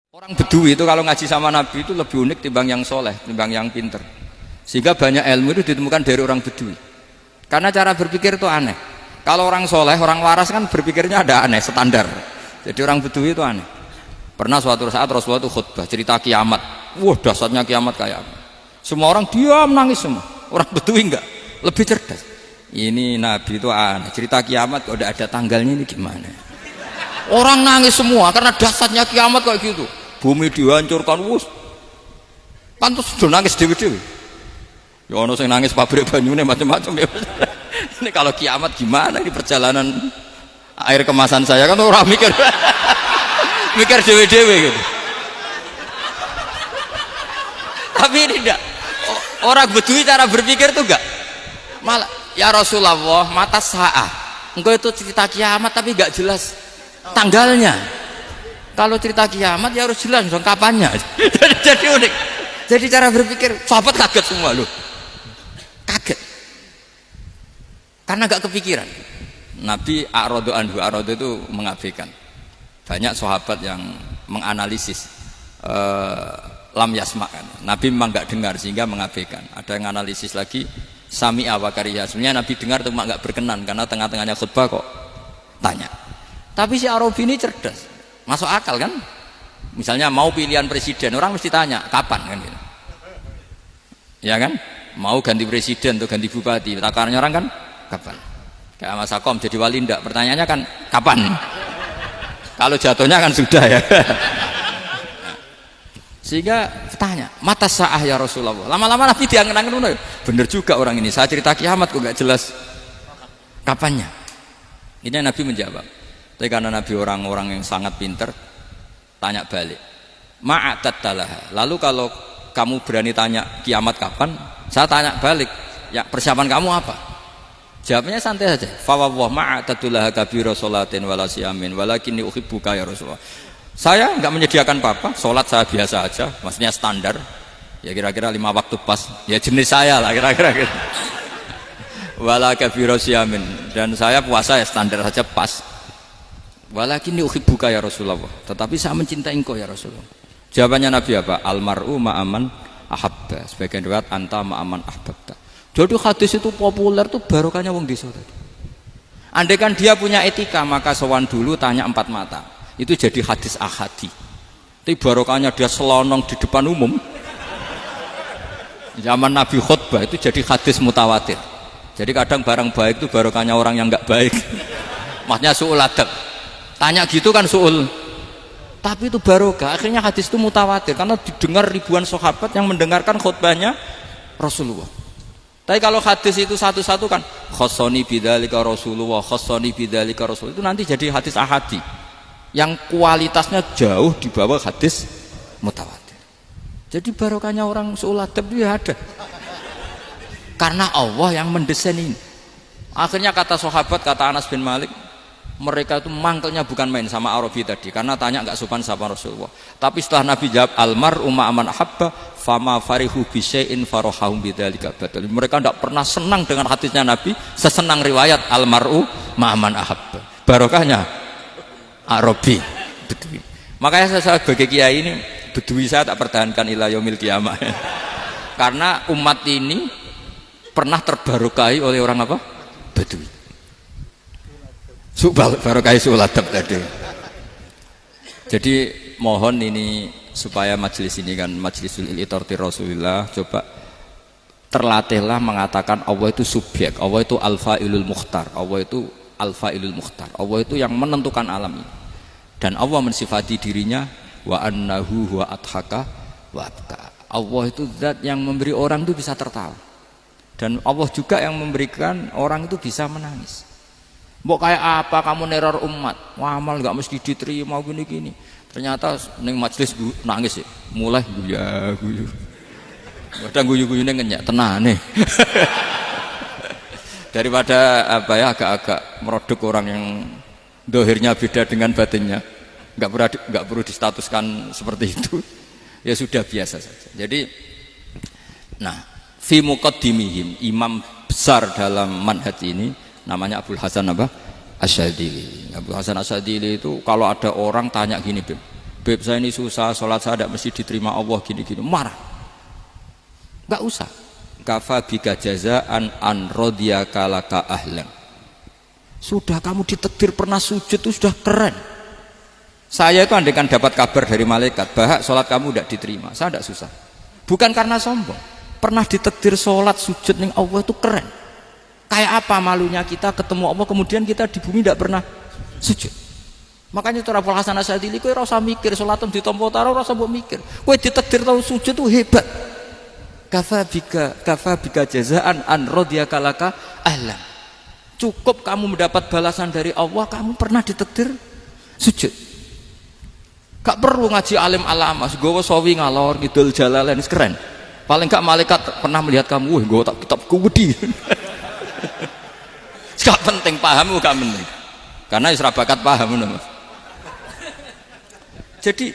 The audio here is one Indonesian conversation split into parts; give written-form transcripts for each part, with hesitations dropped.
Orang Bedui itu kalau ngaji sama Nabi itu lebih unik timbang yang soleh, timbang yang pinter. Sehingga banyak ilmu itu ditemukan dari orang Bedui. Karena cara berpikir itu aneh. Kalau orang soleh, orang waras kan berpikirnya ada aneh, standar. Jadi orang Bedui itu aneh. Pernah suatu saat Rasulullah itu khutbah cerita kiamat. Wah, dahsyatnya kiamat kayak apa? Semua orang diam nangis semua. Orang Bedui enggak, lebih cerdas. Ini Nabi itu aneh. Cerita kiamat kok udah ada tanggalnya ini gimana? Orang nangis semua karena dahsyatnya kiamat kayak gitu. Bumi dihancurkan, wus. Pantas sudah nangis dewi-dewi. Ya ono sing nangis pabrik banyune macam-macam ya. Ini kalau kiamat gimana di perjalanan air kemasan saya kan orang mikir mikir dewi-dewi gitu. Tapi ini enggak. Orang Bedui cara berpikir tuh enggak. Malah ya Rasulullah, mata sa'ah. Engkau itu cerita kiamat tapi enggak jelas tanggalnya. Kalau cerita kiamat ya harus jelas dong kapannya. Jadi unik. Jadi cara berpikir sahabat kaget semua loh. Kaget. Karena gak kepikiran. Nabi a'radu anhu, a'radu itu mengabaikan. Banyak sahabat yang menganalisis lam yasma'kan. Nabi memang gak dengar sehingga mengabaikan. Ada yang analisis lagi sami'a wa kariha. Sebenarnya Nabi dengar cuma gak berkenan karena tengah-tengahnya khutbah kok tanya. Tapi si Arabi ini cerdas. Masuk akal kan? Misalnya mau pilihan presiden, orang mesti tanya kapan kan gitu. Ya kan? Mau ganti presiden atau ganti bupati, takarannya orang kan kapan? Kayak Mas Akom jadi wali ndak? Pertanyaannya kan kapan? Kalau jatuhnya kan sudah ya. Sehingga tanya, mata sa'ah ya Rasulullah. Lama-lama Nabi diangen-angen, bener juga orang ini. Saya cerita kiamat kok gak jelas kapannya. Ini Nabi menjawab. Tapi karena Nabi orang-orang yang sangat pinter, tanya balik. Ma'atattalah. Lalu kalau kamu berani tanya kiamat kapan, saya tanya balik. Ya persiapan kamu apa? Jawabnya santai saja. Fawwah ma'atattalah kabira sholatin wala siyamin walakinni uhibbuka ya Rasulullah. Saya enggak menyediakan apa-apa, sholat saya biasa aja, maksudnya standar. Ya kira-kira 5 waktu pas. Ya jenis saya lah kira-kira gitu. Wala kabira siyamin, dan saya puasa ya standar saja pas. Walakinni uhibbuka ya Rasulullah. Tetapi saya mencintai engkau ya Rasulullah. Jawabannya Nabi apa? Almar'u ma'aman ahabba. Sebagian riwayat anta ma'aman ahbabta. Jadi hadis itu populer tuh barokahnya wong desa tadi. Andai kan dia punya etika maka sowan dulu tanya 4 mata. Itu jadi hadis ahadi. Tapi barokahnya dia selonong di depan umum. Zaman Nabi khutbah itu jadi hadis mutawatir. Jadi kadang barang baik itu barokahnya orang yang enggak baik. Maksudnya su'ul adab. Tanya gitu kan su'ul, tapi itu barokah. Akhirnya hadis itu mutawatir karena didengar ribuan sahabat yang mendengarkan khutbahnya Rasulullah. Tapi kalau hadis itu satu-satu kan khossoni bidzalika Rasulullah, khossoni bidzalika Rasul, itu nanti jadi hadis ahadi yang kualitasnya jauh di bawah hadis mutawatir. Jadi barokahnya orang su'ul adab itu ya ada karena Allah yang mendesain ini. Akhirnya kata sahabat, kata Anas bin Malik, mereka itu mangkelnya bukan main sama Arabi tadi karena tanya nggak sopan sama Rasulullah. Tapi setelah Nabi jawab almar'u ma'aman ahabba fama farihu bisyai'in farahahum bidzalika badal. Mereka tidak pernah senang dengan hadisnya Nabi sesenang riwayat almar'u ma'aman ahabba. Barokahnya Arabi Bedui. Makanya saya sebagai kiai ini Bedui saya tak pertahankan ila yaumil qiyamah. Karena umat ini pernah terbarokai oleh orang apa? Bedui. Barokai su'ul adab tadi. Jadi mohon ini supaya majelis ini kan majlisul iltorti Rasulullah, coba terlatihlah mengatakan Allah itu subjek, Allah itu al-fa'ilul mukhtar, Allah itu al-fa'ilul mukhtar, Allah itu yang menentukan alam ini. Dan Allah mensifati dirinya wa annahu huwa adhaka wa abka. Allah itu zat yang memberi orang itu bisa tertawa. Dan Allah juga yang memberikan orang itu bisa menangis. Mbok kayak apa kamu neror umat, amal nggak mesti diterima gini-gini. Ternyata neng majelis nangis ya, mulai guyu. Kadang guyu-guyune ngenyak tenang nih. Daripada apa ya agak-agak merodok orang yang dohirnya beda dengan batinnya, nggak perlu distatuskan seperti itu. Ya sudah biasa saja. Jadi, nah, fi muqaddimihim, imam besar dalam manhaj ini namanya Abul Hasan apa? Asyadzili. Abul Hasan Asyadzili itu kalau ada orang tanya gini, Beb, Beb saya ini susah, sholat saya tidak mesti diterima Allah gini-gini, marah. Enggak usah. Kafa bika jazaan an radiyaka laka ahlan. Sudah kamu ditakdir pernah sujud itu sudah keren. Saya itu andaikan dapat kabar dari malaikat bahwa sholat kamu tidak diterima, saya tidak susah. Bukan karena sombong. Pernah ditakdir sholat sujud ning Allah itu keren. Kayak apa malunya kita ketemu Allah kemudian kita di bumi tidak pernah sujud. Makanya itu Abul Hasan Asyadzili kowe ora usah mikir salatem ditampa taro ora usah mbok mikir. Kowe ditakdir tau sujud itu hebat. Kafa bika jazaan an radiyaka laka ahlan. Cukup kamu mendapat balasan dari Allah, kamu pernah ditakdir sujud. Gak perlu ngaji alim alama, gowo sawi ngalor ngidul jalalain keren. Paling gak malaikat pernah melihat kamu, wah gowo tak kitab kuwedi. Gak penting paham gak penting. Karena isra bakat paham Mas. Jadi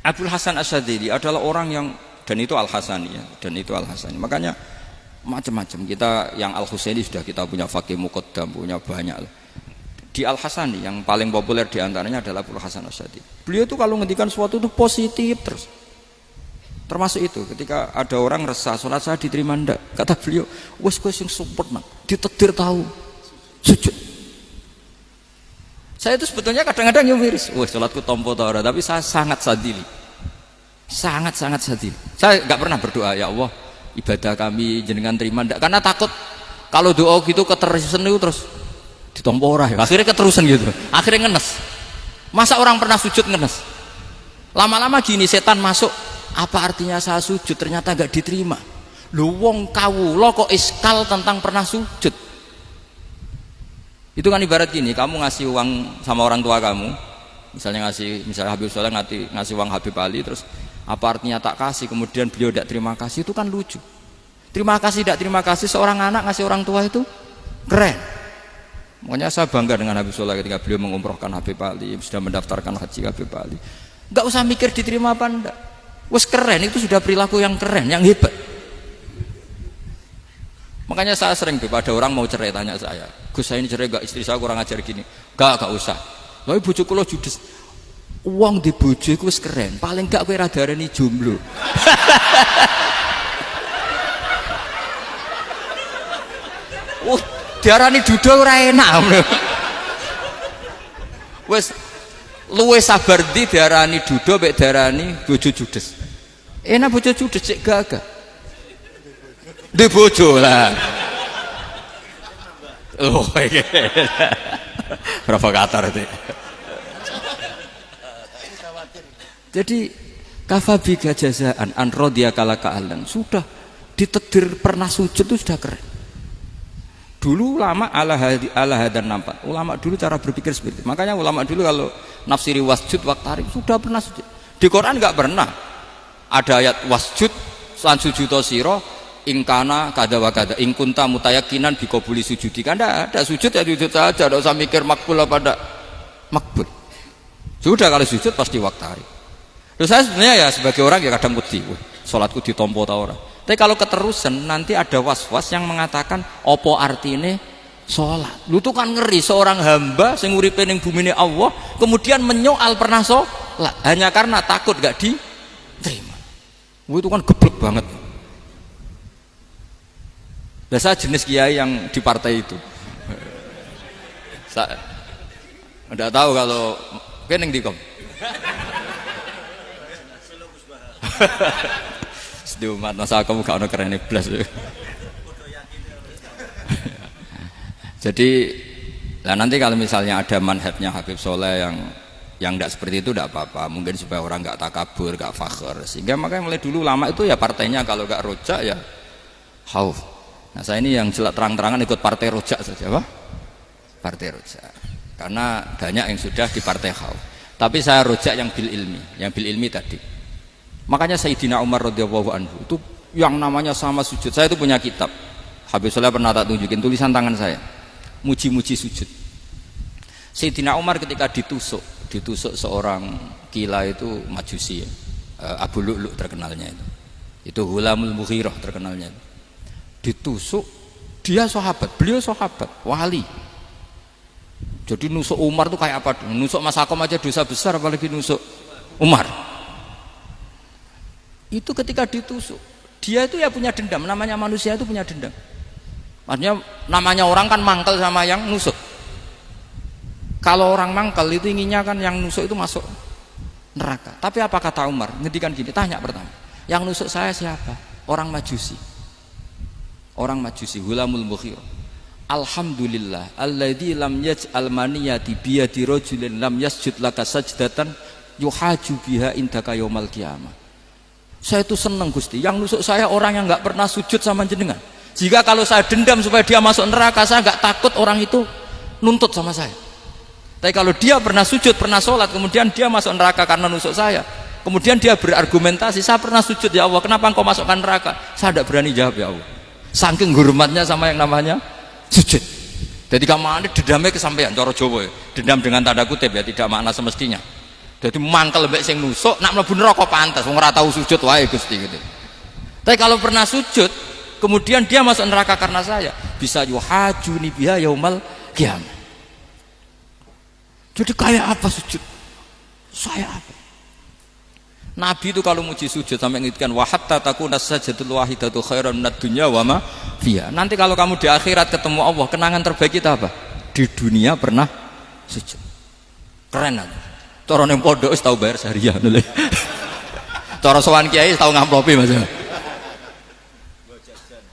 Abul Hasan Asyadzili adalah orang yang, dan itu Al-Hasani ya, dan itu Al-Hasani. Makanya macam-macam kita yang Al-Husaini sudah kita punya Faqih Muqaddam, punya banyak. Di Al-Hasani yang paling populer diantaranya adalah Abul Hasan Asyadzili. Beliau itu kalau ngendikan sesuatu itu positif terus. Termasuk itu ketika ada orang resah sholat saya diterima ndak, kata beliau wes sing sempurna ditakdir tahu sujud. Saya itu sebetulnya kadang-kadang yang miris, wah sholatku tompo ta ora, tapi saya sangat sadili, sangat sadili. Saya nggak pernah berdoa ya Allah ibadah kami jenengan terima ndak, karena takut kalau doa gitu keterusan itu terus ditompo ora ya. Akhirnya keterusan gitu, akhirnya ngenes. Masa orang pernah sujud ngenes? Lama-lama gini setan masuk, apa artinya saya sujud ternyata nggak diterima. Lu wong kawula kok iskal tentang pernah sujud. Itu kan ibarat gini, kamu ngasih uang sama orang tua kamu, misalnya Habib Soleh ngasih uang Habib Ali, terus apa artinya tak kasih, kemudian beliau tidak terima kasih, itu kan lucu. Terima kasih tidak terima kasih, seorang anak ngasih orang tua itu keren. Makanya saya bangga dengan Habib Soleh ketika beliau mengumrohkan Habib Ali, sudah mendaftarkan haji Habib Ali. Gak usah mikir diterima apa enggak, wes keren, itu sudah perilaku yang keren, yang hebat. Makanya saya sering tuh pada orang mau cerai tanya saya, Gus saya ini cerai gak, istri saya kurang ajar gini. Gak usah. Tapi bojoku lo judes. Uang di bojoku wis keren. Paling gak kowe ra darani jomblo. Oh, diarani duda ora enak. Wis luwe sabar ndi diarani duda mek diarani bojo judes. Enak bojo judes cek gagah. Di bojo lah. Oh, provokator itu. Jadi kafabika jazaan an radiyaka laka ahlan, sudah ditakdir pernah sujud itu sudah keren. Dulu ulama ala hadan nampak. Ulama dulu cara berpikir seperti itu. Makanya ulama dulu kalau nafsiri wasjud waqtarib sudah pernah sujud. Di Quran enggak pernah ada ayat wasjud lan sujudo sira ingkana kada wa kada ingkunta mutayakinan bikobuli sujudi, kan ada sujud ya sujud saja, tidak usah mikir makbul apa tidak makbul. Sudah kalau sujud pasti waktari. Terus saya sebenarnya ya sebagai orang ya kadang wedi, sholatku ditompo ta ora. Tapi kalau keterusan nanti ada was-was yang mengatakan opo artine sholat. Lu tuh kan ngeri seorang hamba sing uripe ning bumine Allah kemudian menyoal pernah sholat hanya karena takut gak diterima. Itu kan geblek banget. Nah, saya jenis kiai yang di partai itu. Saya enggak tahu kalau keneng dikom. Sedih umat masa kamu gak ono keren blas. Jadi, nah nanti kalau misalnya ada manhajnya Habib Soleh yang enggak seperti itu enggak apa-apa. Mungkin supaya orang enggak takabur, enggak fakhr. Sehingga makanya mulai dulu lama itu ya partainya kalau enggak rojak ya khauf. Nah saya ini yang jelas terang-terangan ikut partai rojak saja, apa? Partai rojak. Karena banyak yang sudah di partai khauf. Tapi saya rojak yang bil ilmi tadi. Makanya Sayyidina Umar radhiyallahu anhu itu yang namanya sama sujud. Saya itu punya kitab. Habib Soleh pernah tak tunjukin tulisan tangan saya. Muji-muji sujud. Sayyidina Umar ketika ditusuk seorang kila itu Majusi ya. Abu Lu'lu' terkenalnya itu. Itu Hulamul Mughirah terkenalnya itu. Ditusuk, dia sahabat, beliau sahabat, wali. Jadi nusuk Umar tuh kayak apa? Nusuk Mas Akom aja dosa besar, apalagi nusuk Umar. Itu ketika ditusuk, dia itu ya punya dendam, namanya manusia itu punya dendam. Maksudnya namanya orang kan mangkel sama yang nusuk. Kalau orang mangkel itu inginnya kan yang nusuk itu masuk neraka. Tapi apa kata Umar? Ngendikan gini, tanya pertama, yang nusuk saya siapa? Orang Majusi. Orang Majusi, Hulamul Mughirah. Alhamdulillah alladzi lam yaj'al maniyati biyadi rajulin lam yasjud laka sajdatan yuhaju biha indaka yaumal qiyamah. Saya itu senang Gusti, yang nusuk saya orang yang nggak pernah sujud sama jenengan. Jika kalau saya dendam supaya dia masuk neraka, saya nggak takut orang itu nuntut sama saya. Tapi kalau dia pernah sujud, pernah sholat, kemudian dia masuk neraka karena nusuk saya, kemudian dia berargumentasi, saya pernah sujud ya Allah, kenapa engkau masukkan neraka? Saya tidak berani jawab ya Allah, saking hormatnya sama yang namanya sujud. Jadi kamane dendamnya kesampaian cara Jawa ya. Dendam dengan tanda kutip ya, tidak makna semestinya. Jadi mangkel mbek sing nusuk nak mlebu neraka pantes wong ora tau sujud wae Gusti gitu. Tapi kalau pernah sujud kemudian dia masuk neraka karena saya, bisa yuhajuni biha yaumal qiyamah. Jadi kayak apa sujud? Saya apa? Nabi itu kalau muji sujud sampai ngintikan wa hatta takuna sajdatul wahidatu khairan minad dunya wa ma fiha. Nanti kalau kamu di akhirat ketemu Allah, kenangan terbaik kita apa? Di dunia pernah sujud. Keren aja. Cara ning pondok wis tau bayar seharian lho. Cara sowan kiai tau ngamplopi Mas.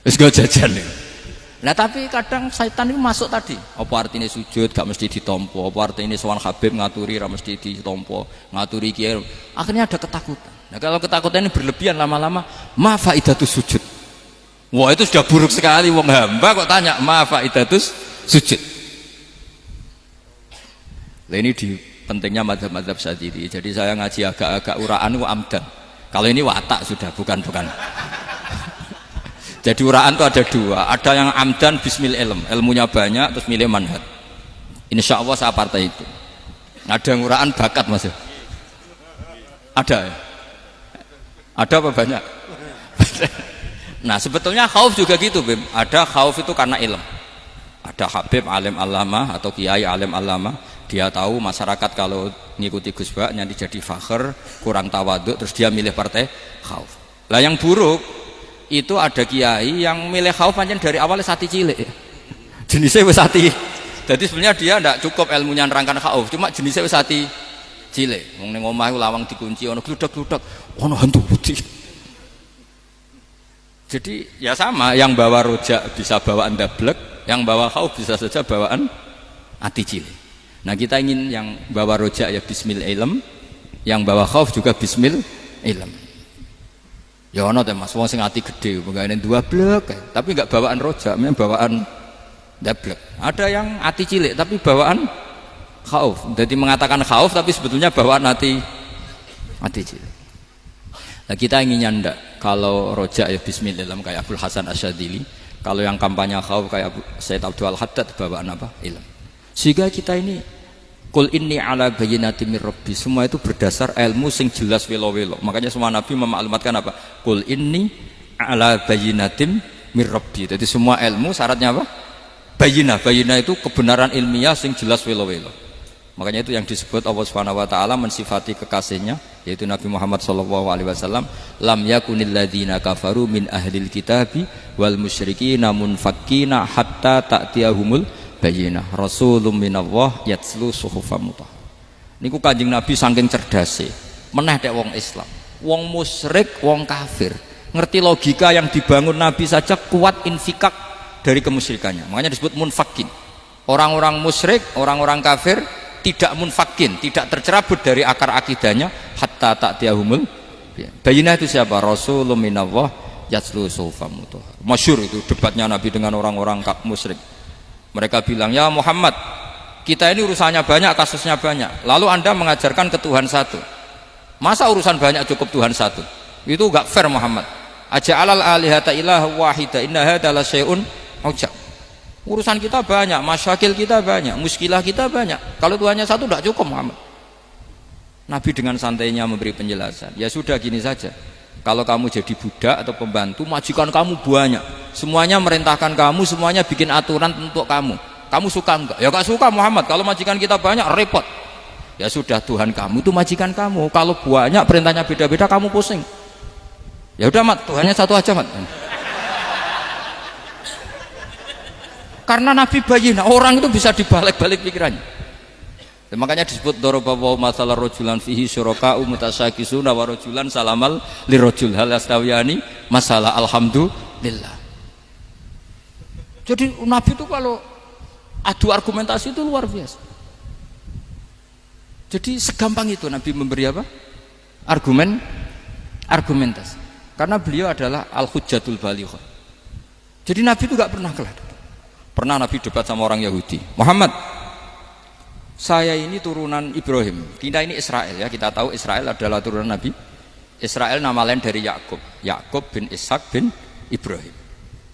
Wis go jajan. Nah tapi kadang setan itu masuk tadi. Apa artinya sujud gak mesti ditompo, apa artinya sowan Habib ngaturi ra mesti ditompo, ngaturi kiai. Akhirnya ada ketakutan. Nah kalau ketakutan ini berlebihan lama-lama, ma faidatus sujud. Wah itu sudah buruk sekali, wong hamba kok tanya ma faidatus sujud. Lah ini di pentingnya mazhab-mazhab Syadzili. Jadi saya ngaji agak-agak uraan itu amdan. Kalau ini watak sudah, bukan. Jadi uraan itu ada dua, ada yang amdan bismil ilm, ilmunya banyak terus milih manhaj. Insya Allah saya partai itu. Ada yang uraan bakat Mas. Ada ya? Ada apa banyak? Nah sebetulnya khauf juga gitu Bim. Ada khauf itu karena ilm. Ada Habib alim alama atau kiai alim alama, dia tahu masyarakat kalau ngikuti Gus Bak nanti jadi fakhr, kurang tawaduk, terus dia milih partai khauf. Lah yang buruk itu ada kiai yang milih khauf pancen dari awalnya sati cilik ya. Jenisnya wis sati. Jadi sebenarnya dia tidak cukup ilmunya nerangkan khauf, cuma jenisnya wis sati cilik. Wong ning omah lawang dikunci ono gludak-gludak, ono hantu putih. Jadi ya sama, yang bawa rojak bisa bawaan dablek, yang bawa khauf bisa saja bawaan ati cilik. Nah kita ingin yang bawa rojak ya bismil ilm, yang bawa khauf juga bismil ilm. Ya ono teh Mas, wong sing ati gede, pegawene dua blek, tapi enggak bawaan rojak, memang bawaan dablek. Ada yang ati cilik tapi bawaan khauf. Jadi mengatakan khauf tapi sebetulnya bawaan ati cilik. Nah kita inginnya ndak, kalau rojak ya bismil ilm kayak Abdul Hasan Asyadzili, kalau yang kampanye khauf kayak Sayyid Abdul Haddad bawaan apa? Ilm. Sehingga kita ini Qul inni ala bayyinatin mir rabbi, semua itu berdasar ilmu sing jelas welo-welo. Makanya semua nabi memaklumatkan apa? Qul inni ala bayyinatin mir rabbi. Jadi semua ilmu syaratnya apa? Bayyinah. Bayyinah itu kebenaran ilmiah sing jelas welo-welo. Makanya itu yang disebut Allah Subhanahu wa taala mensifati kekasihnya yaitu Nabi Muhammad sallallahu alaihi wasallam, lam yakunil ladzina kafaru min ahlil kitabi wal musyrikina munfakkina hatta ta'tiyahumul bayyinah rasulun minallah yatslu suhufam mutahhar. Niku Kanjeng Nabi saking cerdase meneh dek wong Islam, wong musyrik, wong kafir ngerti logika yang dibangun Nabi saja kuat infikak dari kemusyrikannya. Makanya disebut munfakin. Orang-orang musyrik, orang-orang kafir tidak munfakin, tidak tercerabut dari akar akidahnya hatta ta'tiyahumul bayyinah. Itu siapa? Rasulun minallah yatslu suhufam mutahhar. Masyhur itu debatnya Nabi dengan orang-orang musyrik. Mereka bilang, ya Muhammad, kita ini urusannya banyak, kasusnya banyak, lalu anda mengajarkan ke Tuhan satu. Masa urusan banyak cukup Tuhan satu? Itu gak fair Muhammad. Aja'alal alihata ilaha wahida inna hadha la syai'un ujab. Urusan kita banyak, masyakil kita banyak, muskilah kita banyak, kalau Tuhannya satu gak cukup Muhammad. Nabi dengan santainya memberi penjelasan, ya sudah gini saja, kalau kamu jadi budak atau pembantu, majikan kamu banyak, semuanya merintahkan kamu, semuanya bikin aturan untuk kamu suka enggak? Ya gak suka Muhammad, kalau majikan kita banyak repot. Ya sudah, Tuhan kamu itu majikan kamu. Kalau banyak perintahnya beda-beda kamu pusing. Ya udah Mat, Tuhannya satu aja Mat. Karena Nabi bayina, orang itu bisa dibalik-balik pikirannya. Ya, makanya disebut dorobawahu masalah rojulan fihi syuraka umutasakisuna wa rojulan salamal lirojul hal astawiyani masalah alhamdulillah. Jadi Nabi itu kalau adu argumentasi itu luar biasa. Jadi segampang itu Nabi memberi apa? Argumentasi. Karena beliau adalah al-hujjatul balighah. Jadi Nabi itu gak pernah kalah. Pernah Nabi debat sama orang Yahudi. Muhammad, saya ini turunan Ibrahim. Kita ini Israel ya. Kita tahu Israel adalah turunan Nabi. Israel nama lain dari Yakub. Yakub bin Ishak bin Ibrahim.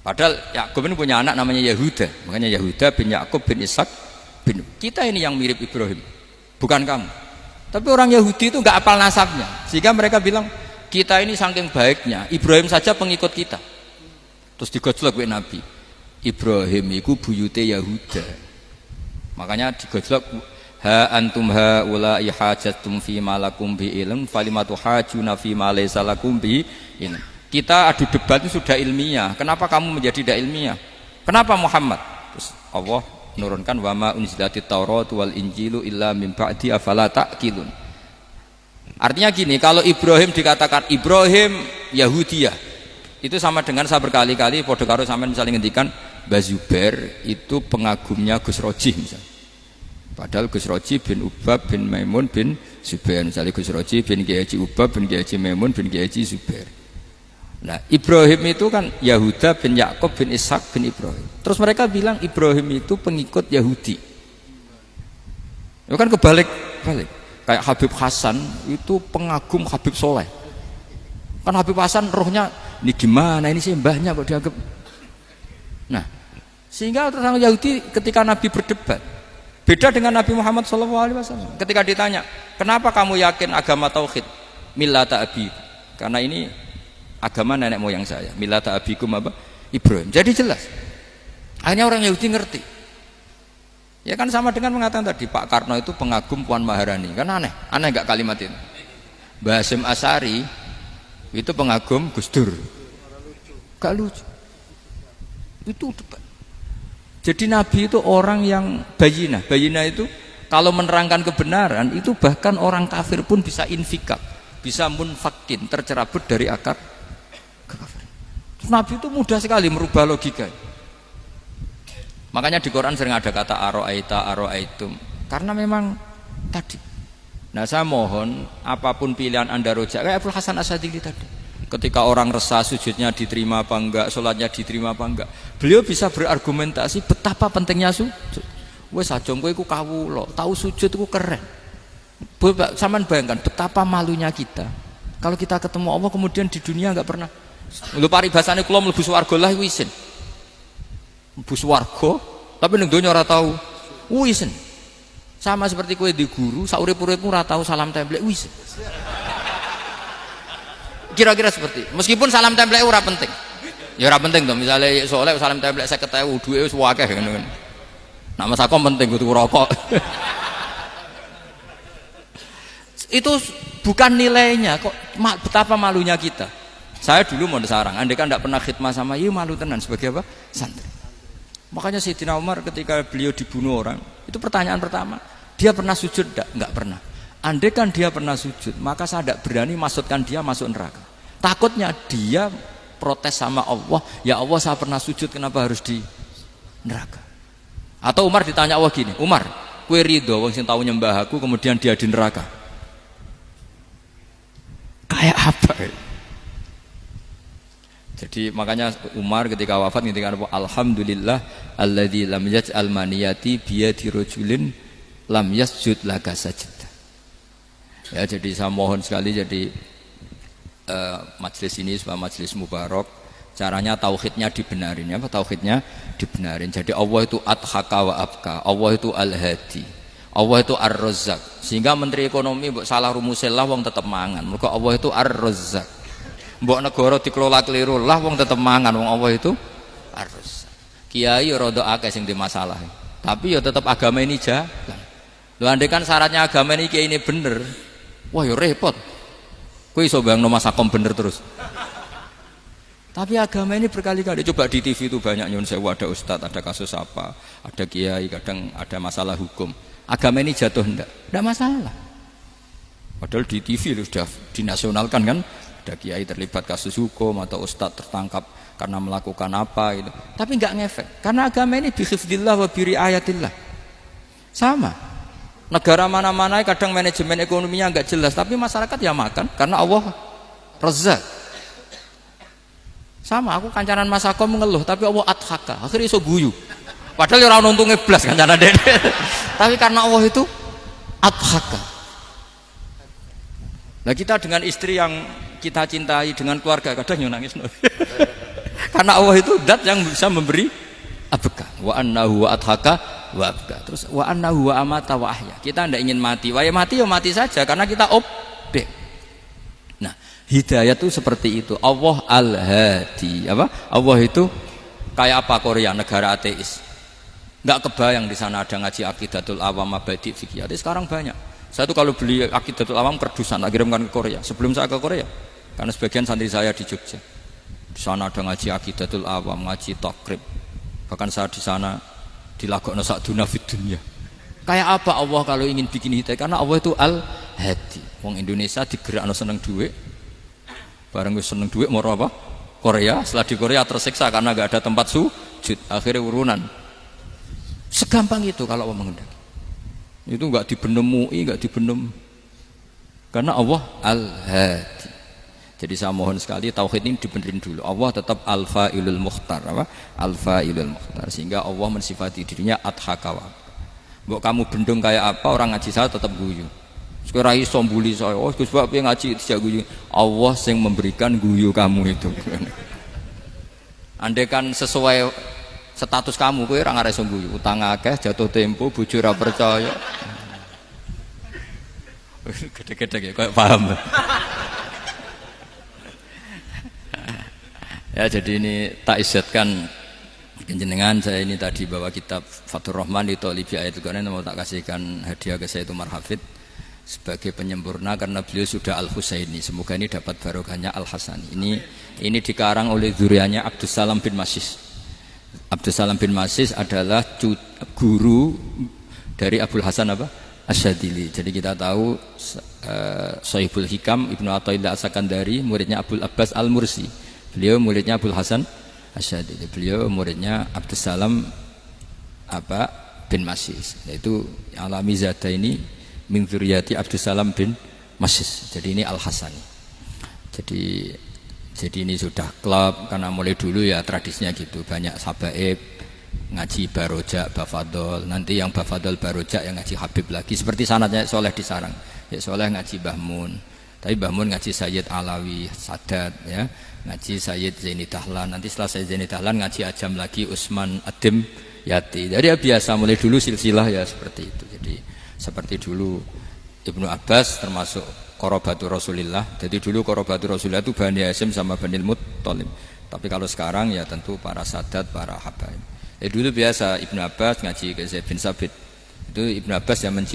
Padahal Yakub ini punya anak namanya Yahuda. Makanya Yahuda bin Yakub bin Ishak bin. Kita ini yang mirip Ibrahim, bukan kamu. Tapi orang Yahudi itu nggak apal nasabnya, sehingga mereka bilang kita ini saking baiknya Ibrahim saja pengikut kita. Terus digojlok oleh Nabi. Ibrahim itu buyute Yahuda. Makanya digojlok, ha antum ha ulai hajatum fi malakum bi ilm falimatu hajuna fi ma laysa lakum bi ilm. Kita adu debat itu sudah ilmiah. Kenapa kamu menjadi tidak ilmiah? Kenapa Muhammad? Terus Allah menurunkan wama unzilatit Taurat wal Injilu illa min ba'di afala ta'qilun. Artinya gini, kalau Ibrahim dikatakan Ibrahim Yahudiyah, itu sama dengan saya berkali-kali podo karo sampean misalnya ngendikan Mbah Zubair itu pengagumnya Gus Roji misalnya. Padahal Gus Roji bin Ubab bin Maimun bin Zubair, misalnya Gus Roji bin Kiai Haji Ubab bin Kiai Haji Maimun bin Kiai Haji Zubair. Nah Ibrahim itu kan Yahuda bin Yakub bin Ishak bin Ibrahim. Terus mereka bilang Ibrahim itu pengikut Yahudi. Itu kan kebalik-balik. Kayak Habib Hasan itu pengagum Habib Soleh. Kan Habib Hasan rohnya ini gimana, ini sih mbahnya kok dianggap. Nah sehingga orang Yahudi ketika Nabi berdebat beda dengan Nabi Muhammad SAW. Ketika ditanya kenapa kamu yakin agama tauhid, millata abi, karena ini agama nenek moyang saya, millata abikum apa? Ibrahim. Jadi jelas akhirnya orang Yahudi ngerti. Ya kan sama dengan mengatakan tadi Pak Karno itu pengagum Puan Maharani. Kan aneh nggak kalimat itu? Mbah Hasyim Asy'ari itu pengagum Gus Dur. Gak lucu. Itu debat. Jadi Nabi itu orang yang bayinah. Bayinah itu kalau menerangkan kebenaran itu bahkan orang kafir pun bisa infikak, bisa munfakin, tercerabut dari akar kekafiran. Nabi itu mudah sekali merubah logika. Makanya di Quran sering ada kata aro'aitum, karena memang tadi. Nah saya mohon apapun pilihan anda rojak kayak Abdul Hasan Asy'adili tadi. Ketika orang resah sujudnya diterima apa enggak, sholatnya diterima apa enggak, beliau bisa berargumentasi betapa pentingnya sujud. Wes ajeng kowe iku kawula, tahu sujud iku keren. Saman bayangkan betapa malunya kita kalau kita ketemu Allah kemudian di dunia enggak pernah. Lho paribasane kula mlebu swarga lah iku isin. Mlebu swarga tapi ning donya ora tahu isin. Sama seperti kowe di guru saurip-uripmu ora tahu salam templek isin. Kira-kira seperti meskipun salam templek ora penting. Ya ora penting to, misalnya soleh salam templek 50.000 duwe wis akeh ngono kan. Nak masakom penting kudu rokok. Itu bukan nilainya kok, betapa malunya kita. Saya dulu mau sarang, andai kan tidak pernah khidmah sama iya malu tenan sebagai apa? Santri. Makanya Sayyidina Umar ketika beliau dibunuh orang, itu pertanyaan pertama, dia pernah sujud enggak? Enggak pernah. Andai kan dia pernah sujud, maka saya tidak berani masukkan dia masuk neraka. Takutnya dia protes sama Allah, ya Allah saya pernah sujud kenapa harus di neraka? Atau Umar ditanya Allah gini, Umar, kue ridho wong sing tahu nyembah aku kemudian dia di neraka. Kayak apa? Jadi makanya Umar ketika wafat ketika alhamdulillah alladzi lam yaj'al maniyati biyadi rajulin lam yasjud laka sajda. Ya jadi saya mohon sekali jadi majelis ini sebuah majelis mubarak, caranya tauhidnya dibenarin ya, tauhidnya dibenarin. Jadi Allah itu adhaka wa abka, Allah itu al-hadi, Allah itu ar-razzaq. Sehingga menteri ekonomi mbok salah rumusillah wong tetep mangan. Mergo Allah itu ar-razzaq. Mbok negara dikelola keliru lah wong tetep mangan, wong Allah itu ar-razzaq. Kiai rada akeh sing di masalah. Tapi ya tetep agama ini jalan. Lho andai kan syaratnya agama ini bener, wah ya repot. Kowe iso bayangno masakom bener terus. Tapi agama ini berkali-kali coba di TV itu banyak nyun sewu, ada ustadz, ada kasus apa, ada kiai, kadang ada masalah hukum. Agama ini jatuh enggak masalah. Padahal di TV itu sudah dinasionalkan kan, ada kiai terlibat kasus hukum atau ustadz tertangkap karena melakukan apa gitu. Tapi enggak ngefek karena agama ini bihifdzillah wa biriayatillah. Sama. Negara mana-mana kadang manajemen ekonominya enggak jelas, tapi masyarakat ya makan karena Allah Razzaq. Sama, aku kancanan Mas Akom mengeluh, tapi Allah adhaka, akhirnya iso guyu. Padahal orang untungnya blas kancanan dede. Tapi karena Allah itu adhaka. Nah kita dengan istri yang kita cintai, dengan keluarga kadang nangis. Karena Allah itu zat yang bisa memberi abka. Wa annahu wa adhaka wa abka. Terus wa annahu wa amata wa ahya. Kita tidak ingin mati. Wah ya mati saja karena kita objek. Nah, hidayah itu seperti itu. Allah al-hadi. Apa? Allah itu kayak apa Korea, negara ateis. Enggak kebayang di sana ada ngaji Aqidatul Awam, Mabadi' Fikih. Sekarang banyak. Saya tuh kalau beli Aqidatul Awam perdusan, kirimkan ke Korea. Sebelum saya ke Korea, karena sebagian santri saya di Jogja. Di sana ada ngaji Aqidatul Awam, ngaji Takrib. Bahkan saya di sana dilagokno sakduna fid dunya. Kayak apa Allah kalau ingin bikin hidayah? Karena Allah itu al-hadi. Wong Indonesia digerakno seneng duit. Bareng wis seneng duit mau apa? Korea. Setelah di Korea tersiksa karena enggak ada tempat sujud. Akhirnya urunan. Segampang itu kalau Allah menghendaki. Itu enggak dibenem MUI, enggak dibenem. Karena Allah al-hadi. Jadi saya mohon sekali tauhid ini dibenerin dulu. Allah tetap al-fa'ilul mukhtar, apa? Al-fa'ilul mukhtar, sehingga Allah mensifati dirinya adhaka. Mbok kamu bendung kayak apa, orang ngaji saya tetap guyu. Sekarang iso mbuli saya, oh Gus Bab yang ngaji tidak guyu. Allah yang memberikan guyu kamu itu. Andai kan sesuai status kamu, kowe ora ngarep iso guyu. Utang akeh, jatuh tempo, bojo ora percaya. Gede-gede ya, kayak paham. Ya jadi ini tak isyatkan jenengan, saya ini tadi bawa kitab Fathur Rahman di Thalibi Ayatul Quran, mau tak kasihkan hadiah ke saya itu Marhafid sebagai penyempurna karena beliau sudah Al-Husaini. Semoga ini dapat barokahnya Al-Hasani. Ini dikarang oleh zurianya Abdus Salam bin Masis. Abdus Salam bin Masis adalah guru dari Abul Hasan apa? Asyadili. Jadi kita tahu Sahibul Hikam Ibnu Athaillah As-Sakandari muridnya Abul Abbas Al-Mursi. Beliau muridnya Abul Hasan Asyadili. Beliau muridnya Abdus Salam bin Masis. Yaitu alami zada ini min dzurriyyati Abdus Salam bin Masis. Jadi ini Al-Hasani. Jadi ini sudah klub karena mulai dulu ya tradisinya gitu. Banyak sabaib ngaji barojak, bafadol. Nanti yang bafadol barojak yang ngaji Habib lagi. Seperti sanadnya Soleh di Sarang. Ya Soleh ngaji Mbah Mun. Tapi Mbah Mun ngaji Sayyid Alawi Sadat ya. Ngaji Sayyid Zaini Dahlan, nanti setelah Sayyid Zaini Dahlan ngaji Ajam lagi Usman Adim Yati. Jadi ya biasa mulai dulu silsilah ya seperti itu. Jadi seperti dulu Ibnu Abbas termasuk Qorobatul Rasulillah. Jadi dulu Qorobatul Rasulillah itu Bani Hasyim sama Bani Muttalib. Tapi kalau sekarang ya tentu para sadat, para habaib. Dulu biasa Ibnu Abbas ngaji ke Zaid bin Sabit. Itu Ibnu Abbas yang